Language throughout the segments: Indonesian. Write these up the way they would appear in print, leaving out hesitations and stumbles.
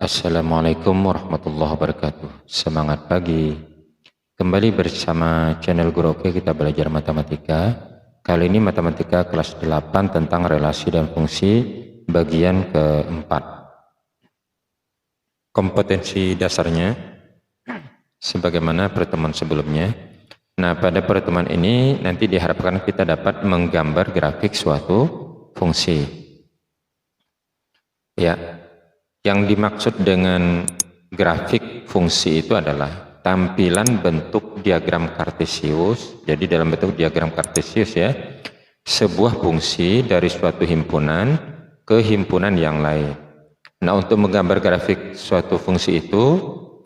Assalamualaikum warahmatullahi wabarakatuh. Semangat pagi. Kembali bersama channel Guru Oke, kita belajar matematika. Kali ini matematika kelas 8 tentang relasi dan fungsi bagian keempat. Kompetensi dasarnya sebagaimana pertemuan sebelumnya. Nah, pada pertemuan ini nanti diharapkan kita dapat menggambar grafik suatu fungsi. Ya. Yang dimaksud dengan grafik fungsi itu adalah tampilan bentuk diagram kartesius. Jadi dalam bentuk diagram kartesius ya, sebuah fungsi dari suatu himpunan ke himpunan yang lain. Nah, untuk menggambar grafik suatu fungsi itu,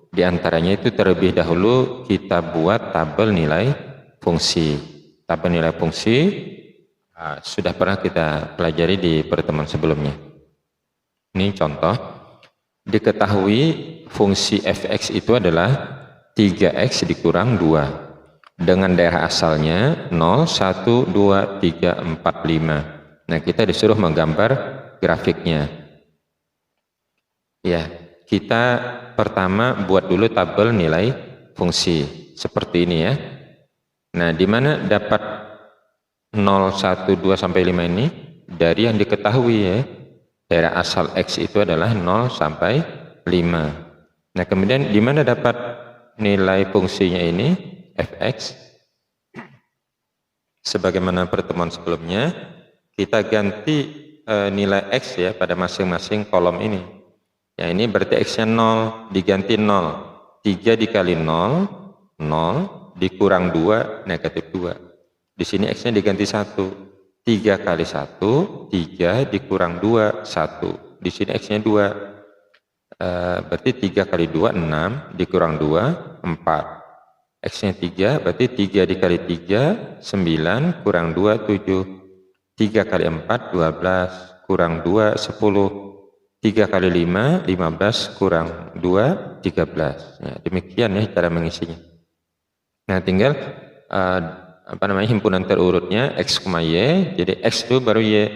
diantaranya itu terlebih dahulu kita buat tabel nilai fungsi. Tabel nilai fungsi sudah pernah kita pelajari di pertemuan sebelumnya. Ini contoh. Diketahui fungsi fx itu adalah 3x dikurang 2 dengan daerah asalnya 0, 1, 2, 3, 4, 5. Nah, kita disuruh menggambar grafiknya. Ya, kita pertama buat dulu tabel nilai fungsi seperti ini ya. Nah, di mana dapat 0, 1, 2 sampai 5 ini dari yang diketahui ya. Daerah asal X itu adalah 0 sampai 5. Nah, kemudian di mana dapat nilai fungsinya ini? Fx. Sebagaimana pertemuan sebelumnya, kita ganti nilai X ya pada masing-masing kolom ini. Ya, ini berarti X-nya 0, diganti 0. 3 dikali 0, 0, dikurang 2, negatif 2. Di sini X-nya diganti 1. 3 kali 1, 3 dikurang 2, 1. Di sini X-nya 2. Berarti 3 kali 2, 6, dikurang 2, 4. X-nya 3, berarti 3 dikali 3, 9, kurang 2, 7. 3 kali 4, 12, kurang 2, 10. 3 kali 5, 15, kurang 2, 13. Ya, demikian ya cara mengisinya. Nah, tinggal himpunan terurutnya X, Y. Jadi X itu baru Y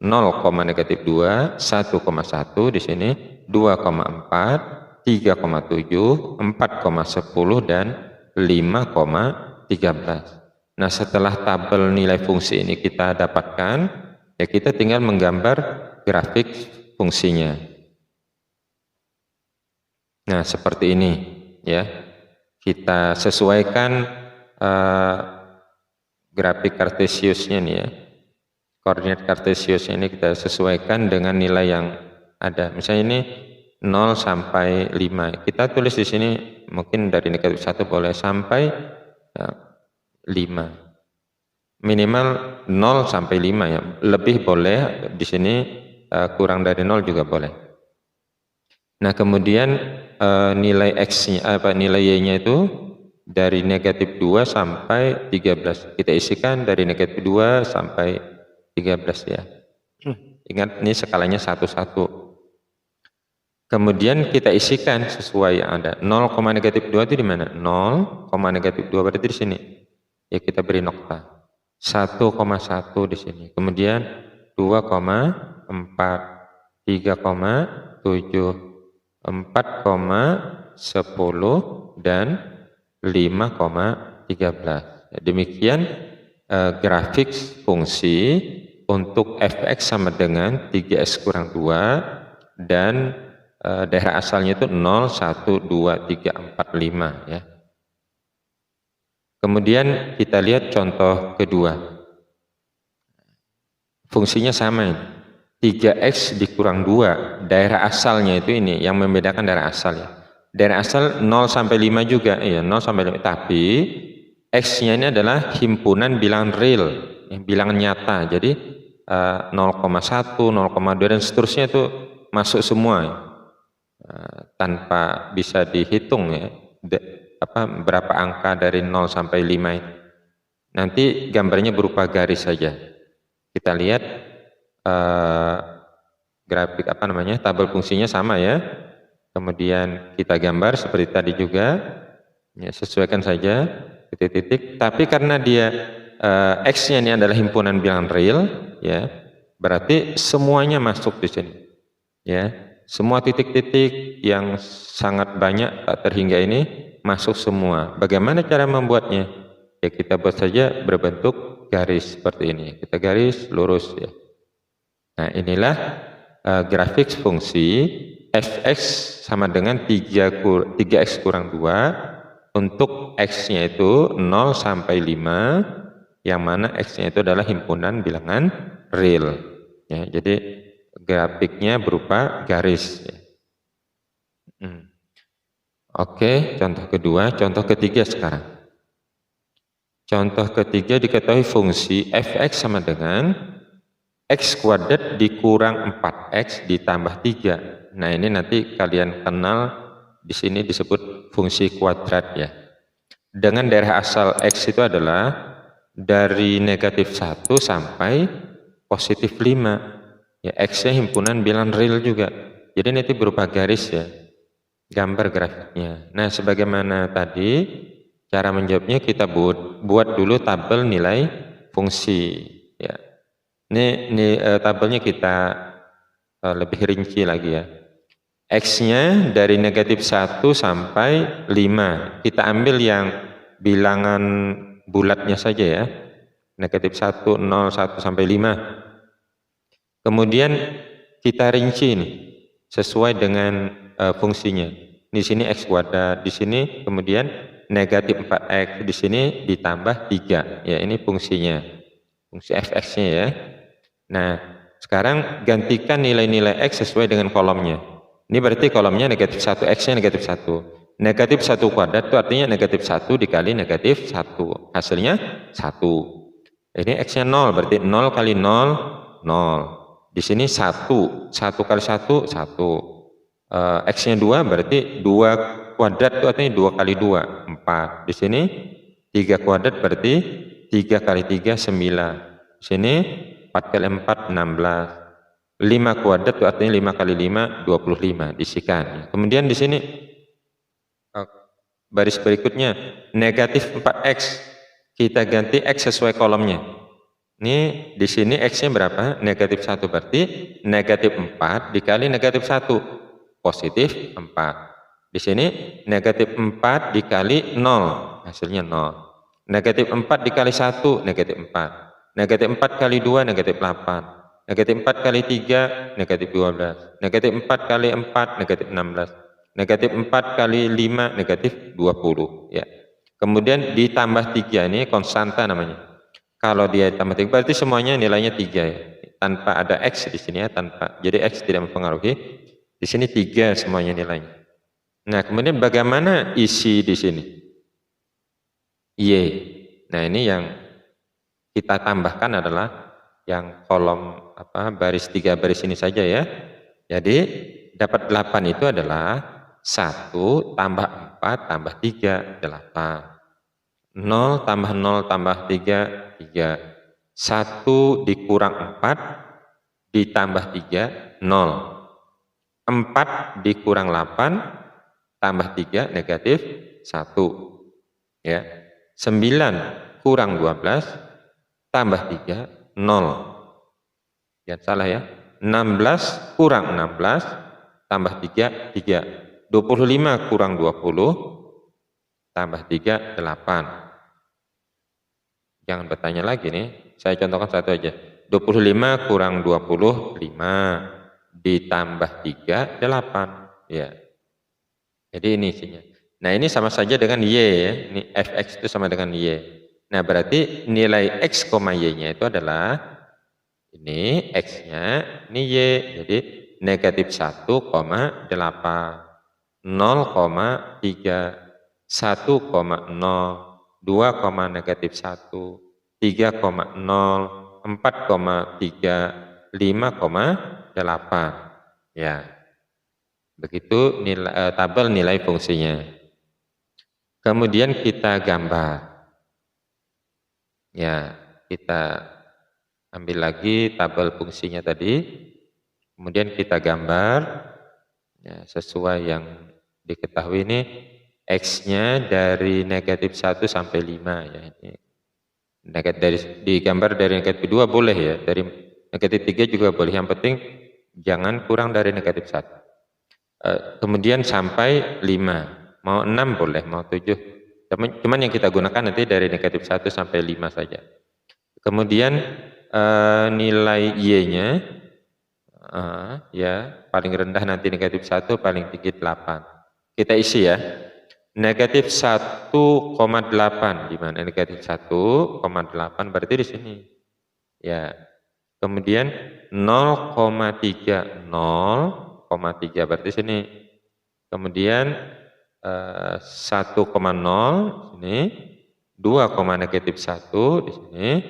0, negatif 2, 1,1 di sini, 2,4, 3,7, 4,10 dan 5,13. Nah, setelah tabel nilai fungsi ini kita dapatkan, ya kita tinggal menggambar grafik fungsinya. Nah, seperti ini ya. Kita sesuaikan grafik kartesiusnya nih ya, koordinat kartesiusnya ini kita sesuaikan dengan nilai yang ada. Misalnya ini 0 sampai 5, kita tulis di sini mungkin dari negatif 1 boleh sampai 5, minimal 0 sampai 5 ya, lebih boleh di sini, kurang dari 0 juga boleh. Nah, kemudian nilai X-nya nilai Y-nya itu dari negatif 2 sampai 13. Kita isikan dari negatif 2 sampai 13 ya. Ingat ini skalanya 1-1. Kemudian kita isikan sesuai yang ada. 0, negatif 2 itu di mana? 0, negatif 2 berarti di sini. Ya, kita beri nokta. 1,1 di sini. Kemudian 2,4, 3,7, 4,10 dan 5,13. Demikian grafik fungsi untuk fx sama dengan 3x kurang 2 dan daerah asalnya itu 0, 1, 2, 3, 4, 5 ya. Kemudian kita lihat contoh kedua. Fungsinya sama ini. 3x dikurang 2, daerah asalnya itu ini yang membedakan daerah asal ya. Daerah asal 0 sampai 5 juga ya, 0 sampai 5, tapi X-nya ini adalah himpunan bilangan real, bilangan nyata. Jadi 0,1, 0,2 dan seterusnya itu masuk semua ya. Tanpa bisa dihitung ya, berapa angka dari 0 sampai 5 ini. Nanti gambarnya berupa garis saja. Kita lihat grafik tabel fungsinya sama ya. Kemudian kita gambar seperti tadi juga, ya, sesuaikan saja titik-titik. Tapi karena dia X-nya ini adalah himpunan bilangan real, ya, berarti semuanya masuk di sini, ya. Semua titik-titik yang sangat banyak tak terhingga ini masuk semua. Bagaimana cara membuatnya? Ya kita buat saja berbentuk garis seperti ini. Kita garis lurus ya. Nah inilah grafik fungsi fx sama dengan 3x kurang 2 untuk x-nya itu 0 sampai 5, yang mana x-nya itu adalah himpunan bilangan real. Ya, jadi grafiknya berupa garis. Oke, contoh kedua, contoh ketiga sekarang. Contoh ketiga diketahui fungsi fx sama dengan x kuadrat dikurang 4x ditambah 3. Nah, ini nanti kalian kenal, di sini disebut fungsi kuadrat ya. Dengan daerah asal x itu adalah dari negatif 1 sampai positif 5. Ya, x-nya himpunan bilangan real juga. Jadi nanti berupa garis ya, gambar grafiknya. Nah, sebagaimana tadi, cara menjawabnya kita buat dulu tabel nilai fungsi. Ya. Ini tabelnya kita lebih rinci lagi ya. X-nya dari negatif 1 sampai 5. Kita ambil yang bilangan bulatnya saja ya. Negatif 1, 0, 1 sampai 5. Kemudian kita rinci nih, sesuai dengan fungsinya. Di sini x kuadrat, di sini kemudian negatif 4x, di sini ditambah 3. Ya, ini fungsinya. Fungsi fx-nya ya. Nah, sekarang gantikan nilai-nilai x sesuai dengan kolomnya. Ini berarti kolomnya negatif 1, x-nya negatif 1. Negatif 1 kuadrat itu artinya negatif 1 dikali negatif 1. Hasilnya 1. Ini x-nya 0, berarti 0 kali 0, 0. Di sini 1 kali 1, 1. X-nya 2, berarti 2 kuadrat itu artinya 2 kali 2, 4. Di sini 3 kuadrat berarti 3 kali 3, 9. Di sini 4 kali 4, 16. 5 kuadrat itu artinya 5 kali 5, 25. Disikan. Kemudian di sini baris berikutnya negatif 4x. Kita ganti x sesuai kolomnya. Ini di sini x-nya berapa? Negatif 1, berarti negatif 4 dikali negatif 1. Positif 4. Di sini negatif 4 dikali 0. Hasilnya 0. Negatif 4 dikali 1, negatif 4. Negatif 4 kali 2, negatif 8. Negatif 4 kali 3, negatif 12. Negatif 4 kali 4, negatif 16. Negatif 4 kali 5, negatif 20. Ya. Kemudian ditambah 3, ini konstanta namanya. Kalau dia tambah 3, berarti semuanya nilainya 3 ya. Tanpa ada x di sini ya, tanpa. Jadi x tidak mempengaruhi. Di sini 3 semuanya nilainya. Nah, kemudian bagaimana isi di sini? Y. Nah, ini yang kita tambahkan adalah yang kolom baris 3 baris ini saja ya. Jadi dapat 8 itu adalah 1 tambah 4 tambah 3, 8. 0 tambah 0 tambah 3, 3. 1 dikurang 4 ditambah 3, 0. 4 dikurang 8 tambah 3, negatif 1. Ya. 9 kurang 12 tambah 3, 0. Jangan salah ya. 16 kurang 16 tambah 3, 3. 25 kurang 20 tambah 3, 8. Jangan bertanya lagi nih, saya contohkan satu aja. 25 kurang 20, 5. Ditambah 3, 8. Ya. Jadi ini isinya. Nah, ini sama saja dengan Y ya. Ini fx itu sama dengan Y. Nah, berarti nilai x, y-nya itu adalah ini x-nya, ini Y. Jadi negatif 1, 8. 0,3. 1,0, 2, negatif 1, 3,0, 4,3, 5,8. Ya. Begitu nilai, tabel nilai fungsinya. Kemudian kita gambar. Ya, kita ambil lagi tabel fungsinya tadi. Kemudian kita gambar ya, sesuai yang diketahui ini. X-nya dari negatif 1 sampai 5 ya. Digambar dari negatif 2 boleh ya, dari negatif 3 juga boleh. Yang penting jangan kurang dari negatif 1. kemudian sampai 5. Mau 6 boleh, mau 7. Cuman yang kita gunakan nanti dari negatif 1 sampai 5 saja. Kemudian nilai Y-nya ya paling rendah nanti negatif 1, paling tinggi 8. Kita isi ya. Negatif 1,8 di mana negatif 1,8 berarti di sini. Ya. Kemudian 0,3 berarti sini. Kemudian 1,0 sini, 2, negatif 1 di sini,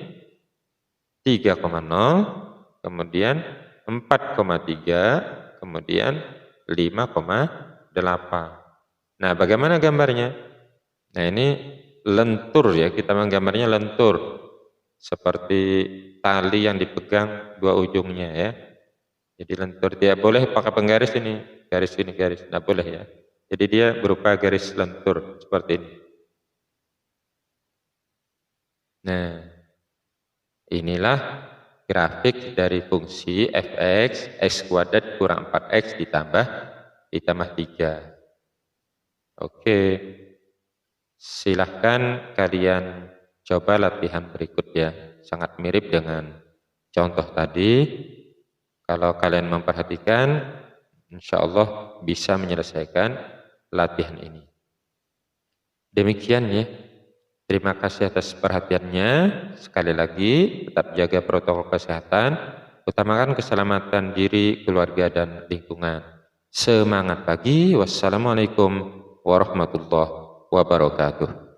3,0, kemudian 4,3, kemudian 5,8. Nah, bagaimana gambarnya? Nah, ini lentur ya, kita menggambarnya lentur. Seperti tali yang dipegang dua ujungnya ya. Jadi lentur, dia boleh pakai penggaris ini, garis ini, garis. Nah, boleh ya. Jadi dia berupa garis lentur seperti ini. Nah, inilah grafik dari fungsi fx, x kuadrat kurang 4x ditambah 3. Oke, silahkan kalian coba latihan berikut ya. Sangat mirip dengan contoh tadi. Kalau kalian memperhatikan, insya Allah bisa menyelesaikan latihan ini. Demikian ya. Terima kasih atas perhatiannya. Sekali lagi, tetap jaga protokol kesehatan, utamakan keselamatan diri, keluarga, dan lingkungan. Semangat pagi. Wassalamualaikum warahmatullahi wabarakatuh.